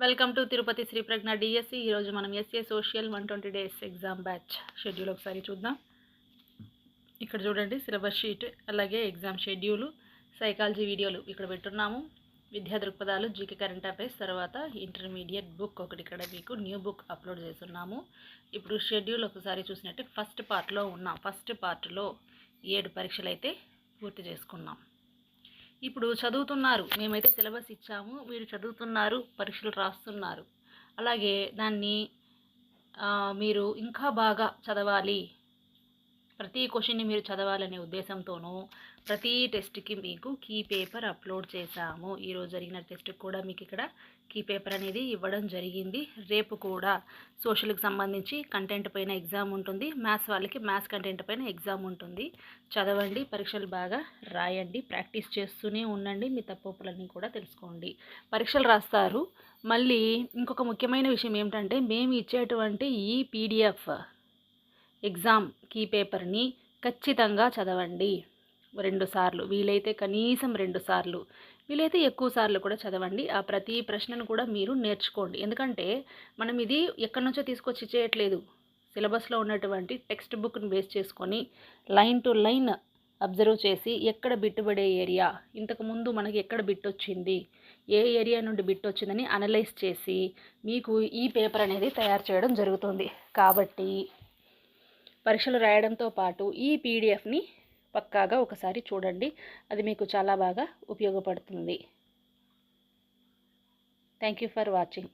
Welcome to Tirupati Shri Prajna DSC. ఈరోజు మనం SA social 120 days exam batch schedule ఒకసారి చూద్దాం. ఇక్కడ చూడండి సిలబస్ షీట్, అలాగే ఎగ్జామ్ షెడ్యూలు, సైకాలజీ వీడియోలు ఇక్కడ పెట్టున్నాము. విద్యా దృక్పథాలు, జీకే కరెంట్ అఫైర్స్, తర్వాత ఇంటర్మీడియట్ బుక్ ఒకటి ఇక్కడ మీకు న్యూ బుక్ అప్లోడ్ చేస్తున్నాము. ఇప్పుడు షెడ్యూల్ ఒకసారి చూసినట్టే ఫస్ట్ పార్ట్లో ఉన్నాం. ఫస్ట్ పార్ట్లో 7 పరీక్షలు అయితే పూర్తి చేసుకున్నాం. ఇప్పుడు చదువుతున్నారు, మేమైతే సిలబస్ ఇచ్చాము, మీరు చదువుతున్నారు, పరీక్షలు రాస్తున్నారు. అలాగే దాన్ని మీరు ఇంకా బాగా చదవాలి, ప్రతి క్వశ్చన్ని మీరు చదవాలనే ఉద్దేశంతోనూ ప్రతి టెస్ట్కి మీకు కీ పేపర్ అప్లోడ్ చేశాము. ఈరోజు జరిగిన టెస్ట్కి కూడా మీకు ఇక్కడ కీ పేపర్ అనేది ఇవ్వడం జరిగింది. రేపు కూడా సోషల్కి సంబంధించి కంటెంట్ పైన ఎగ్జామ్ ఉంటుంది, మ్యాథ్స్ వాళ్ళకి మ్యాథ్స్ కంటెంట్ పైన ఎగ్జామ్ ఉంటుంది. చదవండి, పరీక్షలు బాగా రాయండి, ప్రాక్టీస్ చేస్తూనే ఉండండి, మీ తప్పులన్నీ కూడా తెలుసుకోండి. పరీక్షలు రాస్తారు. మళ్ళీ ఇంకొక ముఖ్యమైన విషయం ఏమిటంటే, మేము ఇచ్చేటువంటి ఈ పీడిఎఫ్ ఎగ్జామ్ కీ పేపర్ని ఖచ్చితంగా చదవండి. 2 సార్లు, వీలైతే కనీసం 2 సార్లు, వీలైతే ఎక్కువ సార్లు కూడా చదవండి. ఆ ప్రతి ప్రశ్నను కూడా మీరు నేర్చుకోండి. ఎందుకంటే మనం ఇది ఎక్కడి నుంచో తీసుకొచ్చి చేయట్లేదు. సిలబస్లో ఉన్నటువంటి టెక్స్ట్ బుక్ని బేస్ చేసుకొని లైన్ టు లైన్ అబ్జర్వ్ చేసి ఎక్కడ బిట్టుబడే ఏరియా, ఇంతకుముందు మనకి ఎక్కడ బిట్ వచ్చింది, ఏ ఏరియా నుండి బిట్ వచ్చిందని అనలైజ్ చేసి మీకు ఈ పేపర్ అనేది తయారు చేయడం జరుగుతుంది. కాబట్టి పరీక్షలు రాయడంతో పాటు ఈ పీడిఎఫ్ని పక్కాగా ఒకసారి చూడండి, అది మీకు చాలా బాగా ఉపయోగపడుతుంది. Thank you for watching.